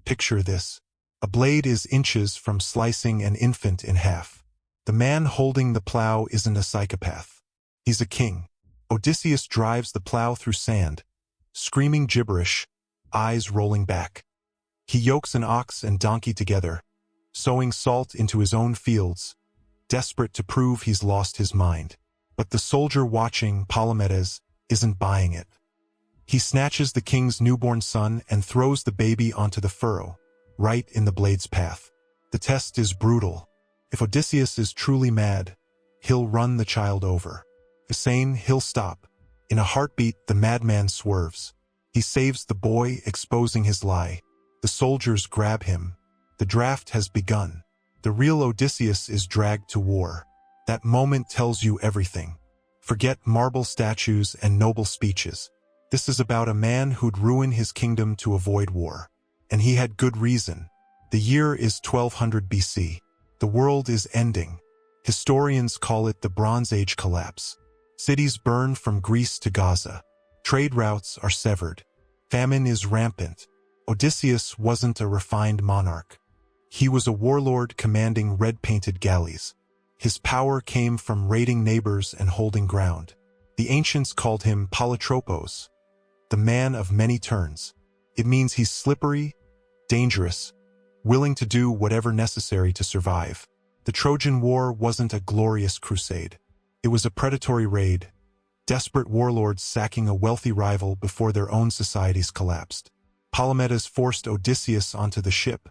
Picture this. A blade is inches from slicing an infant in half. The man holding the plow isn't a psychopath. He's a king. Odysseus drives the plow through sand, screaming gibberish, eyes rolling back. He yokes an ox and donkey together, sowing salt into his own fields, desperate to prove he's lost his mind. But the soldier watching, Palamedes, isn't buying it. He snatches the king's newborn son and throws the baby onto the furrow, right in the blade's path. The test is brutal. If Odysseus is truly mad, he'll run the child over. If sane, he'll stop. In a heartbeat, the madman swerves. He saves the boy, exposing his lie. The soldiers grab him. The draft has begun. The real Odysseus is dragged to war. That moment tells you everything. Forget marble statues and noble speeches. This is about a man who'd ruin his kingdom to avoid war. And he had good reason. The year is 1200 BC. The world is ending. Historians call it the Bronze Age collapse. Cities burn from Greece to Gaza. Trade routes are severed. Famine is rampant. Odysseus wasn't a refined monarch. He was a warlord commanding red-painted galleys. His power came from raiding neighbors and holding ground. The ancients called him Polytropos, the man of many turns. It means he's slippery, dangerous, willing to do whatever necessary to survive. The Trojan War wasn't a glorious crusade. It was a predatory raid, desperate warlords sacking a wealthy rival before their own societies collapsed. Palamedes forced Odysseus onto the ship,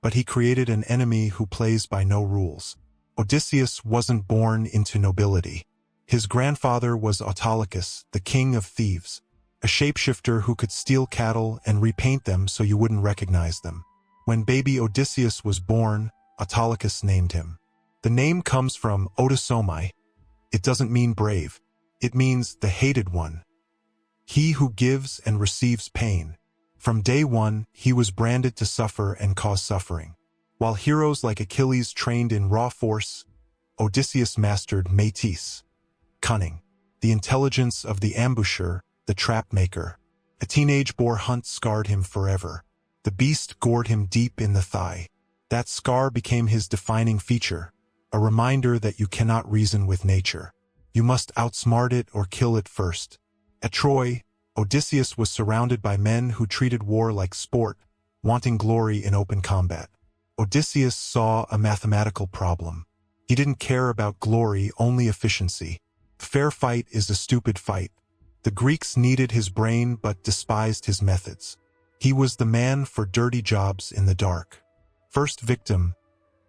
but he created an enemy who plays by no rules. Odysseus wasn't born into nobility. His grandfather was Autolycus, the king of thieves, a shapeshifter who could steal cattle and repaint them so you wouldn't recognize them. When baby Odysseus was born, Autolycus named him. The name comes from Odysseus. It doesn't mean brave. It means the hated one. He who gives and receives pain. From day one, he was branded to suffer and cause suffering. While heroes like Achilles trained in raw force, Odysseus mastered métis, cunning, the intelligence of the ambusher, the trap maker. A teenage boar hunt scarred him forever. The beast gored him deep in the thigh. That scar became his defining feature, a reminder that you cannot reason with nature. You must outsmart it or kill it first. At Troy, Odysseus was surrounded by men who treated war like sport, wanting glory in open combat. Odysseus saw a mathematical problem. He didn't care about glory, only efficiency. Fair fight is a stupid fight. The Greeks needed his brain but despised his methods. He was the man for dirty jobs in the dark. First victim,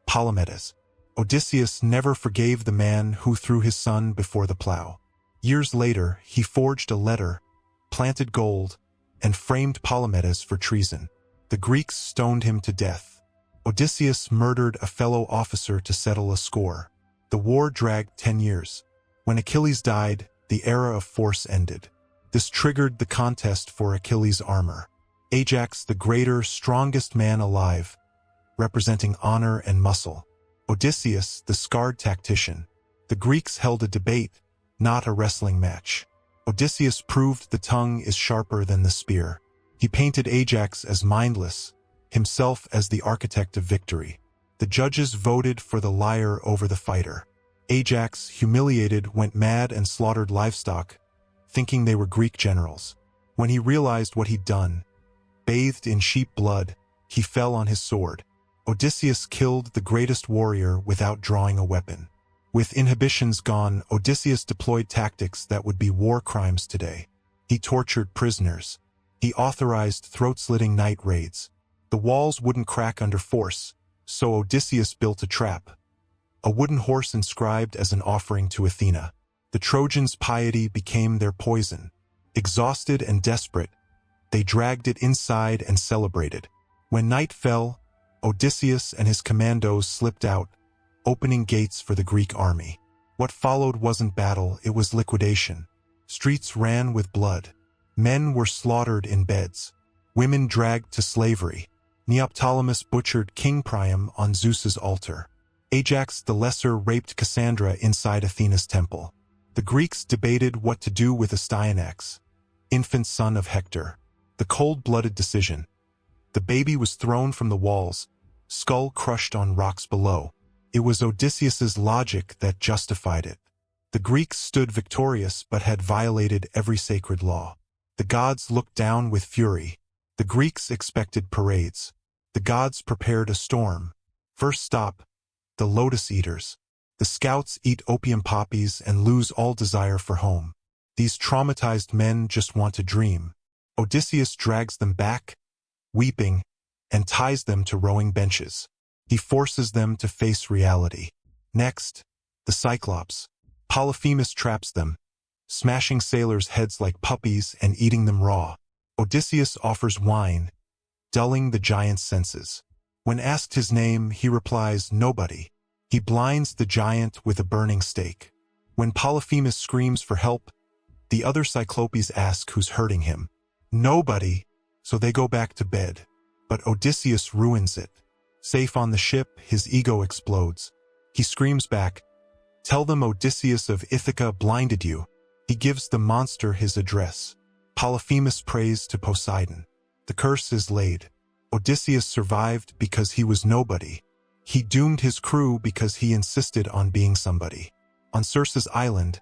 Palamedes. Odysseus never forgave the man who threw his son before the plow. Years later, he forged a letter, planted gold, and framed Palamedes for treason. The Greeks stoned him to death. Odysseus murdered a fellow officer to settle a score. The war dragged 10 years. When Achilles died, the era of force ended. This triggered the contest for Achilles' armor. Ajax, the greater, strongest man alive, representing honor and muscle. Odysseus, the scarred tactician. The Greeks held a debate, not a wrestling match. Odysseus proved the tongue is sharper than the spear. He painted Ajax as mindless, himself as the architect of victory. The judges voted for the liar over the fighter. Ajax, humiliated, went mad and slaughtered livestock, thinking they were Greek generals. When he realized what he'd done, bathed in sheep blood, he fell on his sword. Odysseus killed the greatest warrior without drawing a weapon. With inhibitions gone, Odysseus deployed tactics that would be war crimes today. He tortured prisoners. He authorized throat-slitting night raids. The walls wouldn't crack under force, so Odysseus built a trap. A wooden horse inscribed as an offering to Athena. The Trojans' piety became their poison. Exhausted and desperate, they dragged it inside and celebrated. When night fell, Odysseus and his commandos slipped out, opening gates for the Greek army. What followed wasn't battle, it was liquidation. Streets ran with blood. Men were slaughtered in beds. Women dragged to slavery. Neoptolemus butchered King Priam on Zeus's altar. Ajax the Lesser raped Cassandra inside Athena's temple. The Greeks debated what to do with Astyanax, infant son of Hector. The cold-blooded decision. The baby was thrown from the walls, skull crushed on rocks below. It was Odysseus's logic that justified it. The Greeks stood victorious but had violated every sacred law. The gods looked down with fury. The Greeks expected parades. The gods prepared a storm. First stop, the lotus eaters. The scouts eat opium poppies and lose all desire for home. These traumatized men just want to dream. Odysseus drags them back, weeping, and ties them to rowing benches. He forces them to face reality. Next, the Cyclops. Polyphemus traps them, smashing sailors' heads like puppies and eating them raw. Odysseus offers wine, dulling the giant's senses. When asked his name, he replies, "Nobody." He blinds the giant with a burning stake. When Polyphemus screams for help, the other Cyclopes ask who's hurting him. "Nobody," so they go back to bed. But Odysseus ruins it. Safe on the ship, his ego explodes. He screams back, "Tell them Odysseus of Ithaca blinded you." He gives the monster his address. Polyphemus prays to Poseidon. The curse is laid. Odysseus survived because he was nobody. He doomed his crew because he insisted on being somebody. On Circe's island,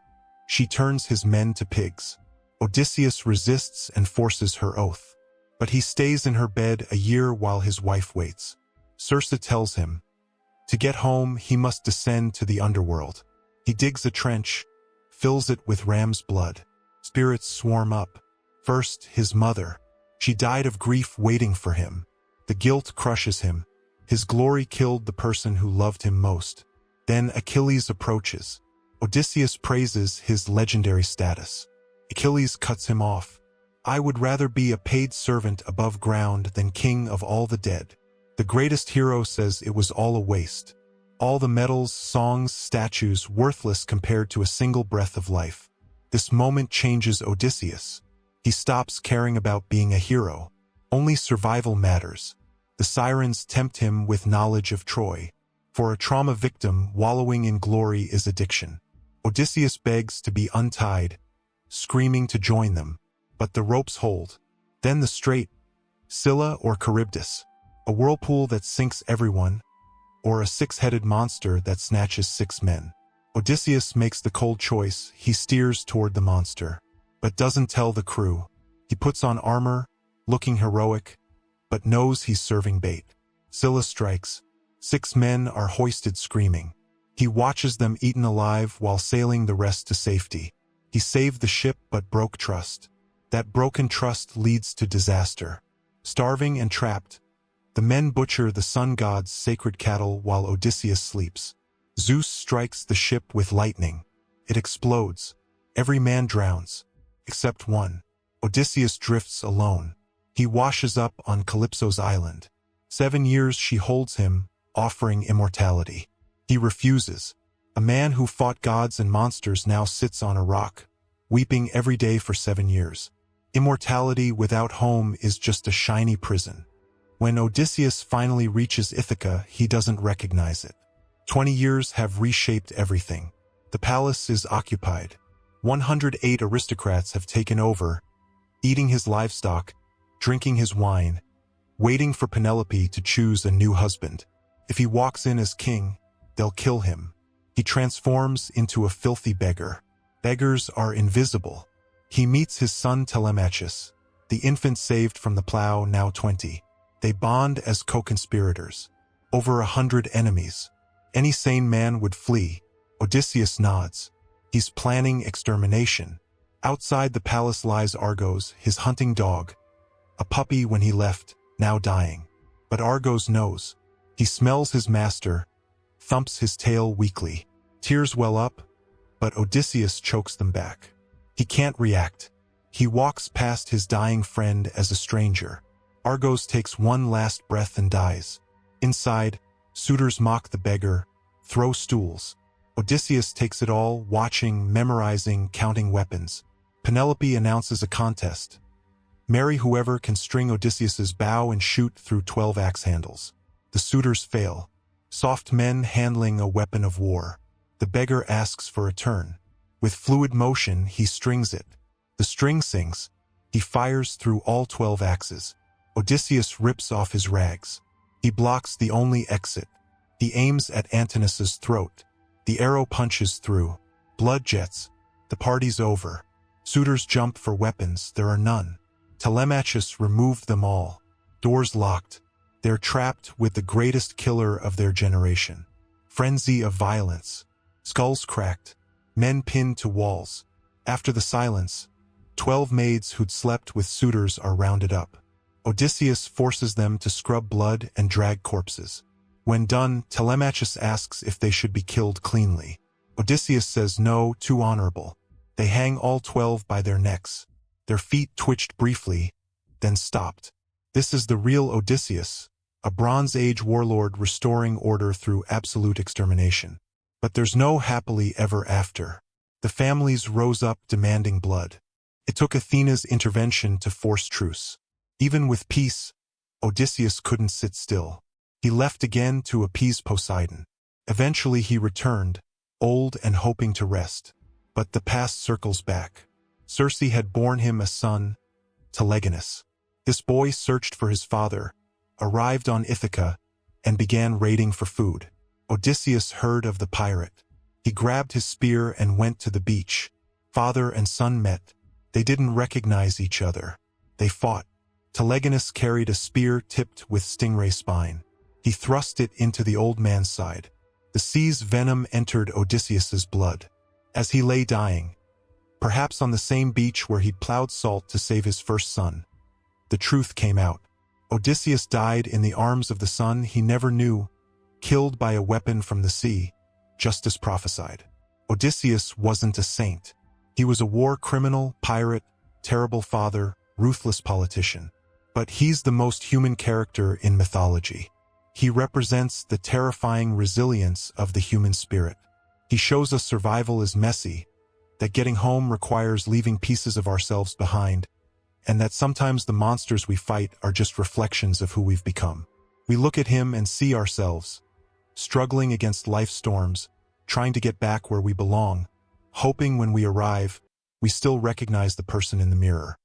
she turns his men to pigs. Odysseus resists and forces her oath. But he stays in her bed a year while his wife waits. Circe tells him, to get home he must descend to the underworld. He digs a trench, fills it with ram's blood. Spirits swarm up. First, his mother. She died of grief waiting for him. The guilt crushes him. His glory killed the person who loved him most. Then Achilles approaches. Odysseus praises his legendary status. Achilles cuts him off. "I would rather be a paid servant above ground than king of all the dead." The greatest hero says it was all a waste. All the medals, songs, statues, worthless compared to a single breath of life. This moment changes Odysseus. He stops caring about being a hero. Only survival matters. The sirens tempt him with knowledge of Troy. For a trauma victim, wallowing in glory is addiction. Odysseus begs to be untied, screaming to join them. But the ropes hold. Then the strait, Scylla or Charybdis. A whirlpool that sinks everyone, or a six-headed monster that snatches 6 men. Odysseus makes the cold choice. He steers toward the monster, but doesn't tell the crew. He puts on armor, looking heroic, but knows he's serving bait. Scylla strikes. 6 men are hoisted screaming. He watches them eaten alive while sailing the rest to safety. He saved the ship but broke trust. That broken trust leads to disaster. Starving and trapped, the men butcher the sun god's sacred cattle while Odysseus sleeps. Zeus strikes the ship with lightning. It explodes. Every man drowns, except one. Odysseus drifts alone. He washes up on Calypso's island. 7 years she holds him, offering immortality. He refuses. A man who fought gods and monsters now sits on a rock, weeping every day for 7 years. Immortality without home is just a shiny prison. When Odysseus finally reaches Ithaca, he doesn't recognize it. 20 years have reshaped everything. The palace is occupied. 108 aristocrats have taken over, eating his livestock, drinking his wine, waiting for Penelope to choose a new husband. If he walks in as king, they'll kill him. He transforms into a filthy beggar. Beggars are invisible. He meets his son Telemachus, the infant saved from the plow, now 20. They bond as co-conspirators. Over 100 enemies. Any sane man would flee. Odysseus nods. He's planning extermination. Outside the palace lies Argos, his hunting dog. A puppy when he left, now dying. But Argos knows. He smells his master, thumps his tail weakly. Tears well up, but Odysseus chokes them back. He can't react. He walks past his dying friend as a stranger. Argos takes one last breath and dies. Inside, suitors mock the beggar, throw stools. Odysseus takes it all, watching, memorizing, counting weapons. Penelope announces a contest. Marry whoever can string Odysseus's bow and shoot through 12 axe handles. The suitors fail. Soft men handling a weapon of war. The beggar asks for a turn. With fluid motion, he strings it. The string sings. He fires through all 12 axes. Odysseus rips off his rags. He blocks the only exit. He aims at Antinous' throat. The arrow punches through. Blood jets. The party's over. Suitors jump for weapons. There are none. Telemachus removed them all. Doors locked. They're trapped with the greatest killer of their generation. Frenzy of violence. Skulls cracked. Men pinned to walls. After the silence, 12 maids who'd slept with suitors are rounded up. Odysseus forces them to scrub blood and drag corpses. When done, Telemachus asks if they should be killed cleanly. Odysseus says no, too honorable. They hang all 12 by their necks. Their feet twitched briefly, then stopped. This is the real Odysseus, a Bronze Age warlord restoring order through absolute extermination. But there's no happily ever after. The families rose up demanding blood. It took Athena's intervention to force truce. Even with peace, Odysseus couldn't sit still. He left again to appease Poseidon. Eventually he returned, old and hoping to rest. But the past circles back. Circe had borne him a son, Telegonus. This boy searched for his father, arrived on Ithaca, and began raiding for food. Odysseus heard of the pirate. He grabbed his spear and went to the beach. Father and son met. They didn't recognize each other. They fought. Telegonus carried a spear tipped with stingray spine. He thrust it into the old man's side. The sea's venom entered Odysseus's blood. As he lay dying, perhaps on the same beach where he'd plowed salt to save his first son, the truth came out. Odysseus died in the arms of the son he never knew, killed by a weapon from the sea, just as prophesied. Odysseus wasn't a saint. He was a war criminal, pirate, terrible father, ruthless politician. But he's the most human character in mythology. He represents the terrifying resilience of the human spirit. He shows us survival is messy, that getting home requires leaving pieces of ourselves behind, and that sometimes the monsters we fight are just reflections of who we've become. We look at him and see ourselves, struggling against life's storms, trying to get back where we belong, hoping when we arrive, we still recognize the person in the mirror.